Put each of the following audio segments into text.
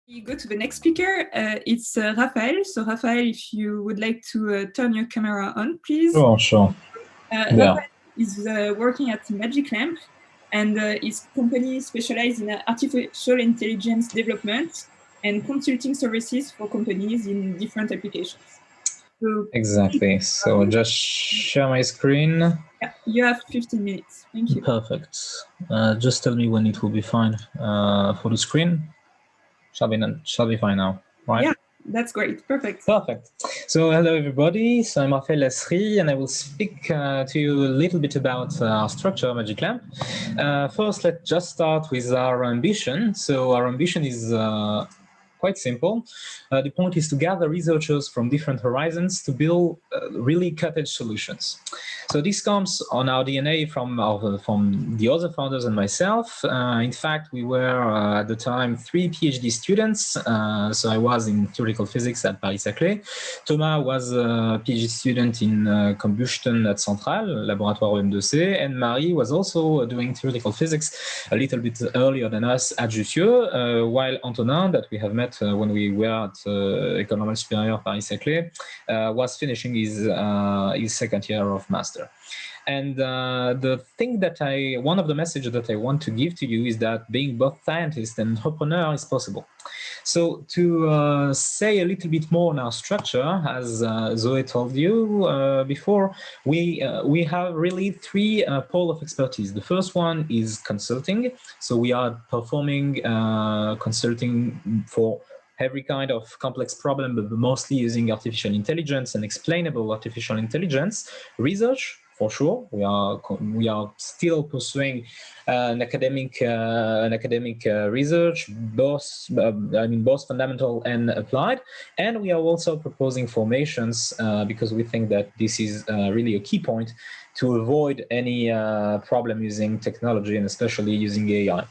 We go to the next speaker. It's Raphael. So Raphael, if you would like to turn your camera on, please. Sure. Raphael is working at Magic Lamp, and his company specializes in artificial intelligence development and consulting services for companies in different applications. So, exactly. So just share my screen. Yeah, you have 15 minutes. Thank you. Perfect. Just tell me when it will be fine for the screen. Shall be fine now, right? Yeah, that's great. Perfect. Perfect. So hello everybody. So I'm Raphael Lasri, and I will speak to you a little bit about our structure, Magic Lamp. First, let's just start with our ambition. So our ambition is quite simple. The point is to gather researchers from different horizons to build really cutting-edge solutions. So this comes on our DNA from the other founders and myself. In fact, we were at the time 3 PhD students. So I was in theoretical physics at Paris-Saclay. Thomas was a PhD student in combustion at Centrale, Laboratoire M2C, and Marie was also doing theoretical physics a little bit earlier than us at Jussieu, while Antonin, that we have met when we were at École Normale Supérieure Paris-Saclay, was finishing his second year of master. And one of the messages that I want to give to you is that being both scientist and entrepreneur is possible. So to say a little bit more on our structure, as Zoe told you before, we have really 3 poles of expertise. The first one is consulting. So we are performing consulting for every kind of complex problem, but mostly using artificial intelligence and explainable artificial intelligence. Research, for sure, we are still pursuing an academic research, both fundamental and applied, and we are also proposing formations because we think that this is really a key point to avoid any problem using technology and especially using AI.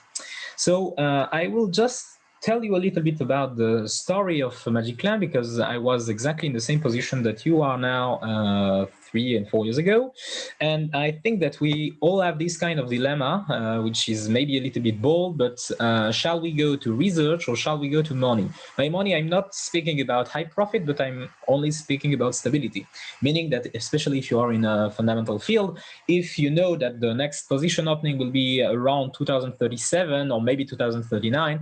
So I will just tell you a little bit about the story of Magic Lamp, because I was exactly in the same position that you are now 3 and 4 years ago. And I think that we all have this kind of dilemma, which is maybe a little bit bold, but shall we go to research or shall we go to money? By money, I'm not speaking about high profit, but I'm only speaking about stability, meaning that especially if you are in a fundamental field, if you know that the next position opening will be around 2037 or maybe 2039,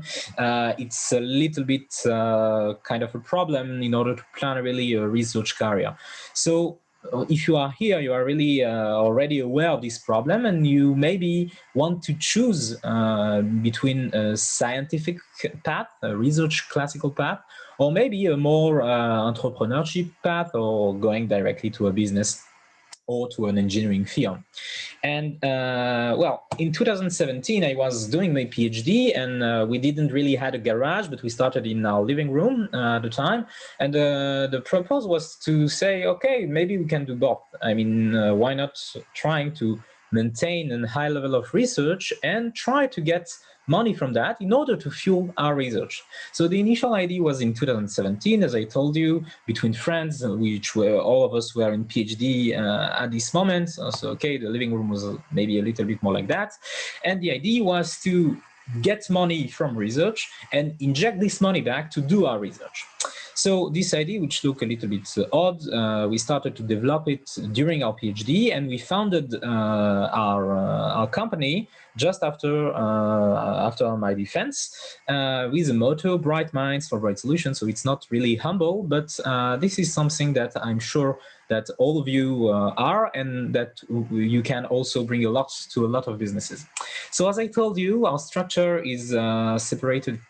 it's a little bit kind of a problem in order to plan really a research career. So if you are here, you are really already aware of this problem, and you maybe want to choose between a scientific path, a research classical path, or maybe a more entrepreneurship path, or going directly to a business or to an engineering field. And well, in 2017, I was doing my PhD, and we didn't really had a garage, but we started in our living room at the time. And the purpose was to say, okay, maybe we can do both. I mean, why not trying to maintain a high level of research and try to get money from that in order to fuel our research. So the initial idea was in 2017, as I told you, between friends, which were all of us were in PhD at this moment. So okay, the living room was maybe a little bit more like that. And the idea was to get money from research and inject this money back to do our research. So this idea, which looked a little bit odd, we started to develop it during our PhD, and we founded our company just after my defense with the motto "Bright Minds for Bright Solutions." So it's not really humble, but this is something that I'm sure that all of you are, and that you can also bring a lot to a lot of businesses. So as I told you, our structure is separated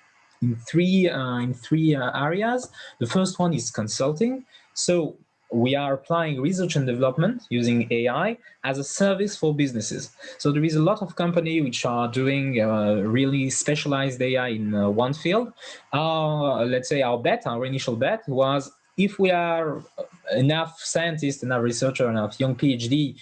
in three areas. The first one is consulting. So we are applying research and development using AI as a service for businesses. So there is a lot of companies which are doing really specialized AI in one field. Let's say our initial bet was, if we are enough scientists, enough researchers, enough young PhD,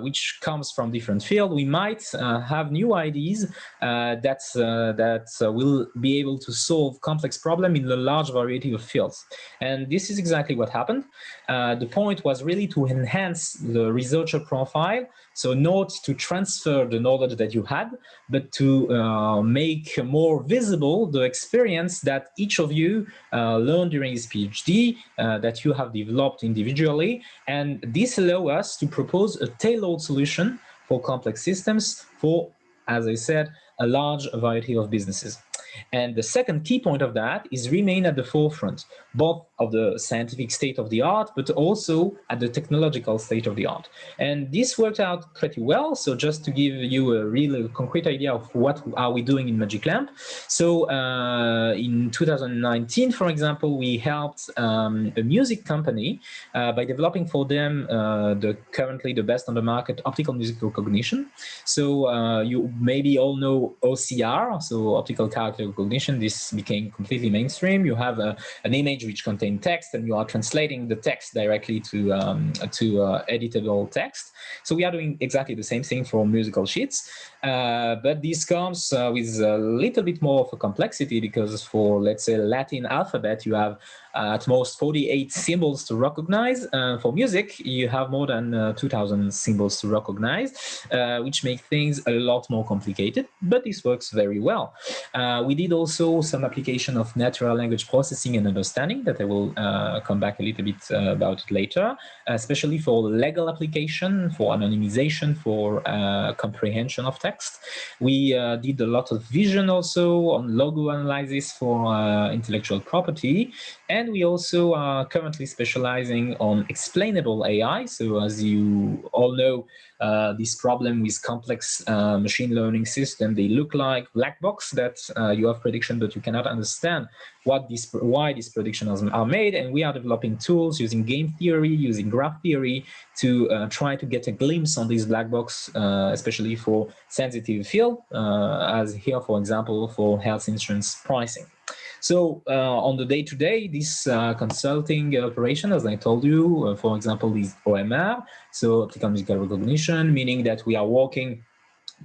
which comes from different fields, we might have new ideas that will be able to solve complex problems in a large variety of fields. And this is exactly what happened. The point was really to enhance the researcher profile, so not to transfer the knowledge that you had, but to make more visible the experience that each of you learned during his PhD, that you have developed individually. And this allows us to propose a tailored solution for complex systems for, as I said, a large variety of businesses. And the second key point of that is remain at the forefront, both of the scientific state of the art, but also at the technological state of the art. And this worked out pretty well. So just to give you a real concrete idea of what are we doing in Magic Lamp. So in 2019, for example, we helped a music company by developing for them currently the best on the market optical music recognition. So you maybe all know OCR, so optical character recognition. This became completely mainstream. You have an image which contains text, and you are translating the text directly to editable text. So we are doing exactly the same thing for musical sheets, but this comes with a little bit more of a complexity, because for, let's say, Latin alphabet, you have at most 48 symbols to recognize. For music, you have more than 2,000 symbols to recognize, which make things a lot more complicated, but this works very well. We did also some application of natural language processing and understanding that I will come back a little bit about it later, especially for legal application, for anonymization, for comprehension of text. We did a lot of vision also on logo analysis for intellectual property. And we also are currently specializing on explainable AI. So as you all know, this problem with complex machine learning system, they look like black box that you have prediction, but you cannot understand why these predictions are made. And we are developing tools using game theory, using graph theory to try to get a glimpse on this black box, especially for sensitive field, as here, for example, for health insurance pricing. So on the day-to-day, this consulting operation, as I told you, for example, is OMR, so optical musical recognition, meaning that we are working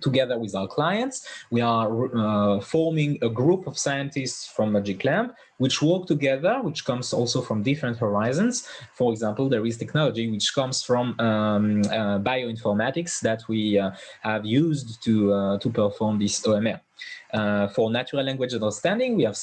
together with our clients. We are forming a group of scientists from Magic Lamp, which work together, which comes also from different horizons. For example, there is technology which comes from bioinformatics that we have used to perform this OMR. For natural language understanding, we have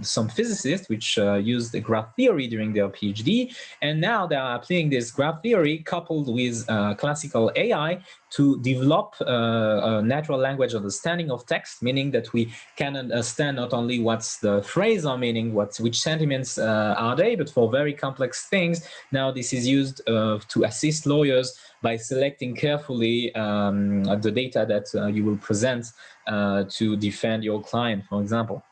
some physicists which used the graph theory during their PhD, and now they are applying this graph theory coupled with classical AI to develop a natural language understanding of text, meaning that we can understand not only what's the phrase or meaning, which sentiments are they, but for very complex things. Now this is used to assist lawyers by selecting carefully the data that you will present to defend your client, for example.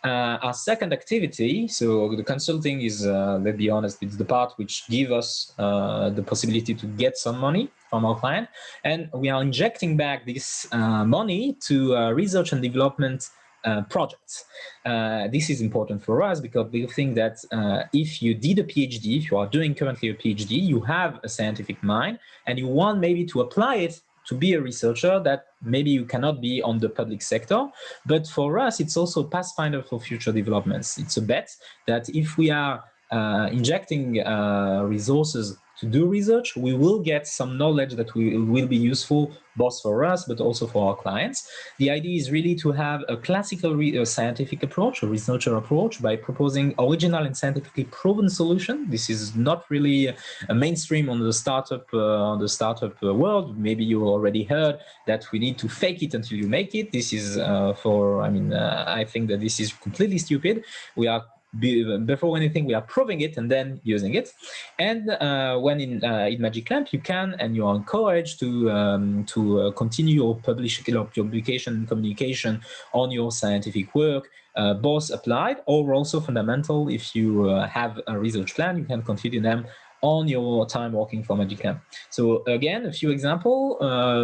Our second activity, so the consulting is, let's be honest, it's the part which gives us the possibility to get some money from our client, and we are injecting back this money to research and development projects. This is important for us because we think that if you did a PhD, if you are doing currently a PhD, you have a scientific mind and you want maybe to apply it to be a researcher that maybe you cannot be on the public sector. But for us, it's also a pathfinder for future developments. It's a bet that if we are injecting resources to do research, we will get some knowledge that will be useful both for us, but also for our clients. The idea is really to have a classical scientific approach, a researcher approach, by proposing original and scientifically proven solution. This is not really a mainstream on the startup world. Maybe you already heard that we need to fake it until you make it. This is I think that this is completely stupid. We are before anything, we are proving it and then using it. And when in Magic Lamp, you can and you are encouraged to continue your publication and communication on your scientific work, both applied or also fundamental. If you have a research plan, you can continue them on your time working for MagicLab. So again, a few examples.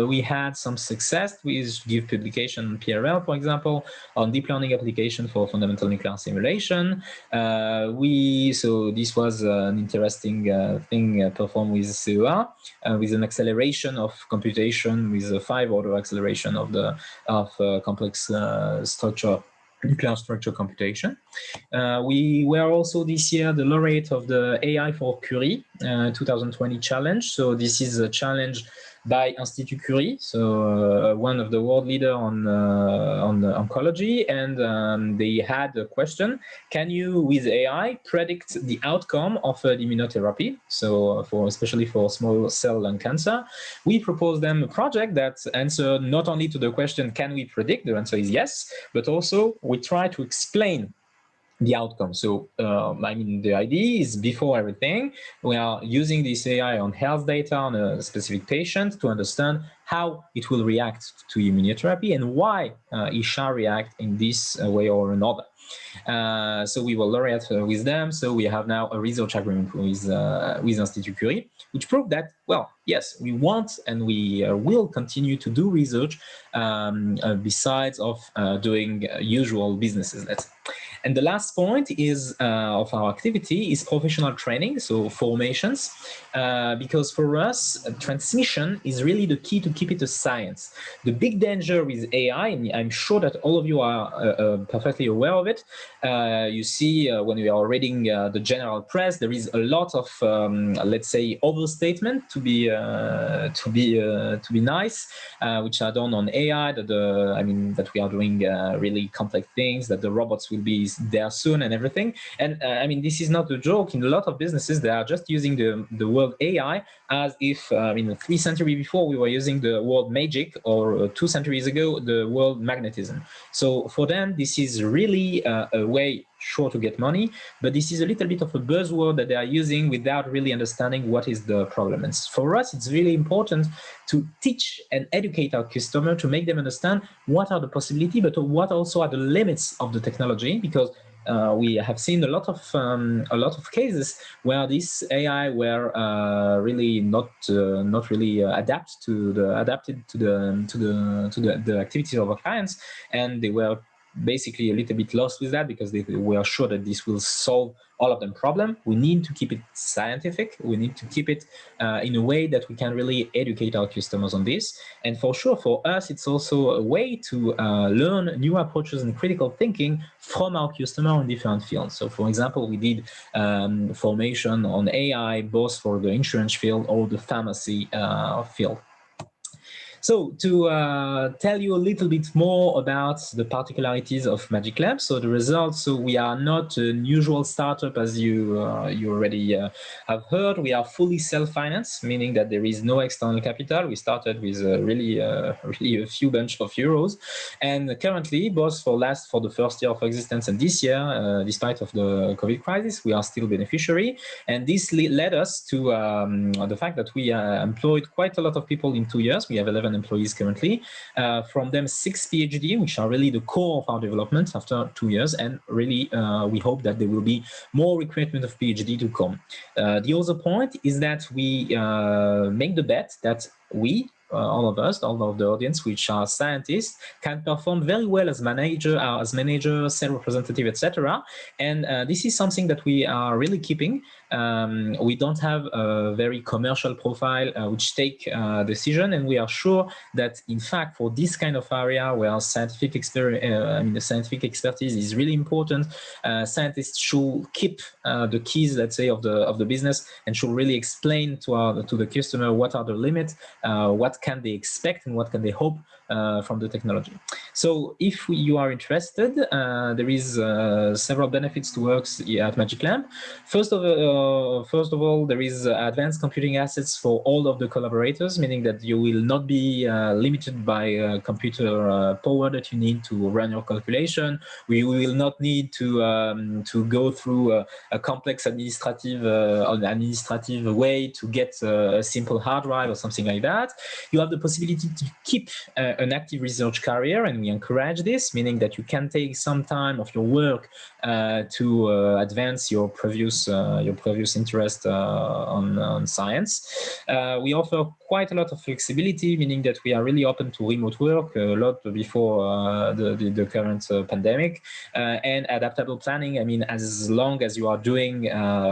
We had some success with Give publication PRL, for example, on deep learning application for fundamental nuclear simulation. So this was an interesting thing performed with CEA, with an acceleration of computation with a 5-order acceleration of the complex structure, nuclear structure computation. We were also this year the laureate of the AI for Curie 2020 challenge. So this is a challenge by Institut Curie, so one of the world leader on oncology, and they had a question: can you, with AI, predict the outcome of an immunotherapy? So especially for small cell lung cancer, we proposed them a project that answered not only to the question, can we predict? The answer is yes, but also we try to explain the outcome. So, I mean, the idea is, before everything, we are using this AI on health data on a specific patient to understand how it will react to immunotherapy and why it shall react in this way or another. So we were laureate with them. So we have now a research agreement with Institut Curie, which proved that, well, yes, we want and we will continue to do research besides of doing usual businesses. And the last point is of our activity is professional training, so formations, because for us, transmission is really the key to keep it a science. The big danger with AI, and I'm sure that all of you are perfectly aware of it, you see when we are reading the general press, there is a lot of, let's say, overstatement to be nice, which are done on AI. That we are doing really complex things, that the robots will be there soon and everything. And I mean, this is not a joke. In a lot of businesses, they are just using the word AI as if, 3 centuries before, we were using the word magic, or 2 centuries ago, the word magnetism. So for them, this is really a way, sure, to get money, but this is a little bit of a buzzword that they are using without really understanding what is the problem. And for us, it's really important to teach and educate our customer, to make them understand what are the possibilities, but what also are the limits of the technology, because we have seen a lot of cases where this AI were really not really adapted to the activities of our clients, and they were basically a little bit lost with that, because they were sure that this will solve all of them problem. We need to keep it scientific. We need to keep it in a way that we can really educate our customers on this. And for sure, for us, it's also a way to learn new approaches and critical thinking from our customer in different fields. So for example, we did formation on AI, both for the insurance field or the pharmacy field. So to tell you a little bit more about the particularities of MagicLab, so the results, so we are not an usual startup, as you already have heard. We are fully self-financed, meaning that there is no external capital. We started with really a few bunch of euros, and currently, both for the first year of existence and this year, despite of the COVID crisis, we are still beneficiary, and this led us to the fact that we employed quite a lot of people in 2 years. We have 11 employees currently, from them 6 PhD, which are really the core of our development after 2 years, and really we hope that there will be more recruitment of PhD to come. The other point is that we make the bet that we, all of us, all of the audience, which are scientists, can perform very well as manager, sales representative, etc. And this is something that we are really keeping. We don't have a very commercial profile which take decision, and we are sure that, in fact, for this kind of area where scientific the scientific expertise is really important, scientists should keep the keys, let's say, of the business, and should really explain to the customer what are the limits, what can they expect, and what can they hope from the technology. So if you are interested, there is several benefits to work at MagicLab. First of all, there is advanced computing assets for all of the collaborators, meaning that you will not be limited by computer power that you need to run your calculation. We will not need to go through a complex administrative way to get a simple hard drive or something like that. You have the possibility to keep an active research career, and we encourage this, meaning that you can take some time of your work to advance your previous interest on science. We offer quite a lot of flexibility, meaning that we are really open to remote work, a lot before the current pandemic, and adaptable planning. I mean, as long as you are doing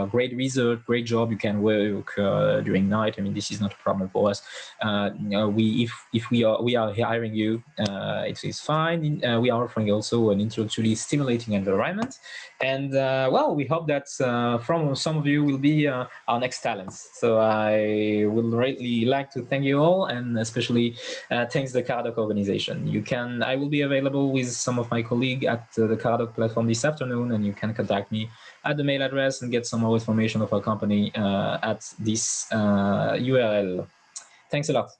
great research, great job, you can work during night. I mean, this is not a problem for us. If we are hiring you, it is fine. We are offering also an intellectually stimulating environment, and well, we hope that from some of you will be our next talents. So I will really like to thank you all, and especially thanks the Caradoc organization. I will be available with some of my colleagues at the Caradoc platform this afternoon, and you can contact me at the mail address and get some more information of our company at this URL. Thanks a lot.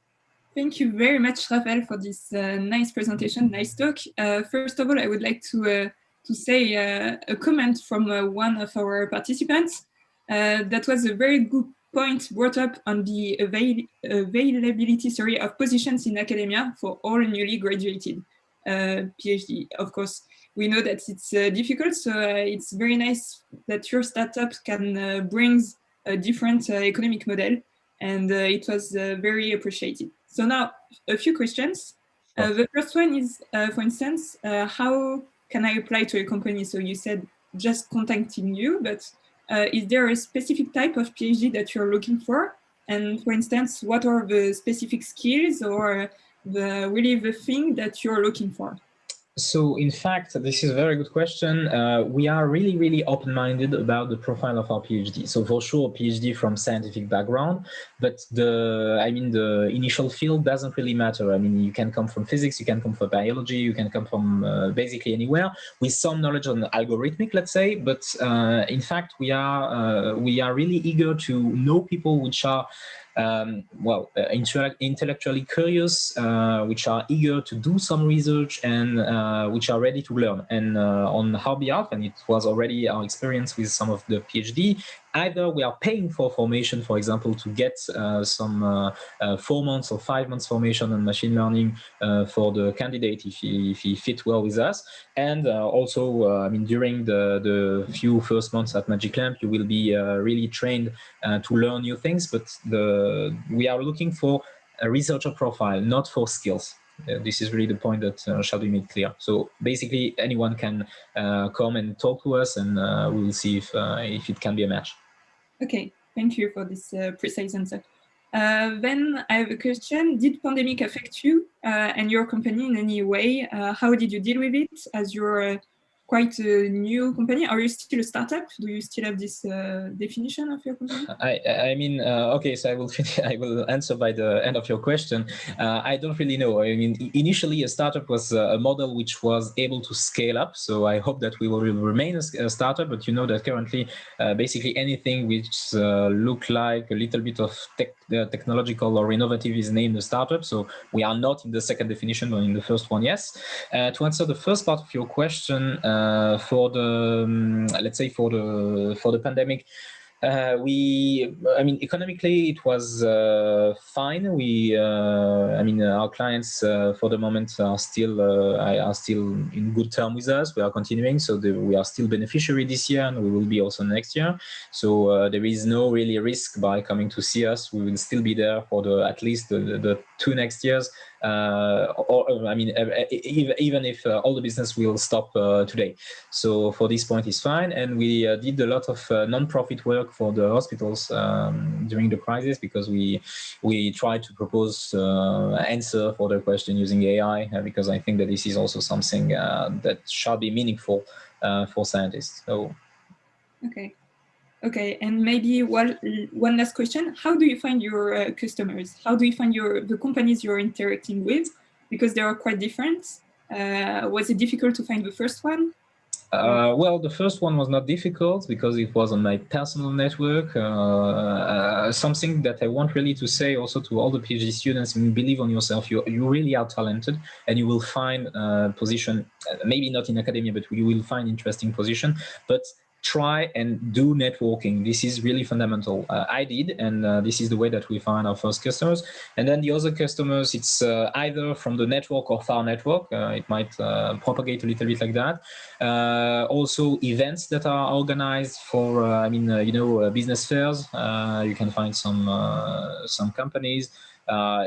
Thank you very much, Raphael, for this nice presentation, nice talk. First of all, I would like to say a comment from one of our participants. That was a very good point brought up on the availability of positions in academia for all newly graduated PhD. Of course, we know that it's difficult, so it's very nice that your startup can bring a different economic model, and it was very appreciated. So now, a few questions. The first one is, for instance, how can I apply to a company? So you said just contacting you, but is there a specific type of PhD that you're looking for? And for instance, what are the specific skills or the thing that you're looking for? So in fact, this is a very good question. We are really open-minded about the profile of our PhD. So for sure, PhD from scientific background, but the initial field doesn't really matter. I mean, you can come from physics, you can come from biology, you can come from basically anywhere with some knowledge on algorithmic, let's say. But in fact, we are really eager to know people which are intellectually curious, which are eager to do some research, and which are ready to learn. And on our behalf, and it was already our experience with some of the PhD, either we are paying for formation, for example, to get some 4 months or 5 months formation on machine learning for the candidate if he fit well with us. And also, I mean, during the few first months at MagicLamp, you will be really trained to learn new things. But we are looking for a researcher profile, not for skills. This is really the point that shall be made clear. So basically, anyone can come and talk to us, and we will see if it can be a match. Okay, thank you for this precise answer. Then I have a question. Did pandemic affect you and your company in any way? How did you deal with it, as you're quite a new company? Are you still a startup? Do you still have this definition of your company? I mean, okay, so I will answer by the end of your question. I don't really know. I mean, initially a startup was a model which was able to scale up. So I hope that we will remain a startup, but you know that currently basically anything which look like a little bit of technological or innovative is named a startup. So we are not in the second definition, but in the first one, yes. To answer the first part of your question, for the let's say for the pandemic, economically it was fine. Our clients for the moment are still in good terms with us. We are continuing, so we are still beneficiary this year, and we will be also next year. So there is no really risk by coming to see us. We will still be there for at least the 2 next years. Even if all the business will stop today. So for this point is fine. And we did a lot of non-profit work for the hospitals during the crisis, because we tried to propose answer for the question using AI, because I think that this is also something that shall be meaningful for scientists. So. Okay, and maybe one last question. How do you find your customers? How do you find the companies you're interacting with? Because they are quite different. Was it difficult to find the first one? Well, the first one was not difficult because it was on my personal network. Something that I want really to say also to all the PhD students: believe on yourself. You really are talented, and you will find a position, maybe not in academia, but you will find interesting position. But try and do networking. This is really fundamental. I did, and this is the way that we find our first customers. And then the other customers, it's either from the network or far network. It might propagate a little bit like that. Also events that are organized for, business fairs. You can find some companies,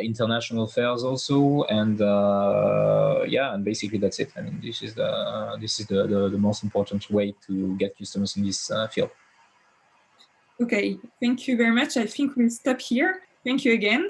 international fairs also, and and basically that's it. I mean, this is the most important way to get customers in this field. Okay, thank you very much. I think we'll stop here. Thank you again.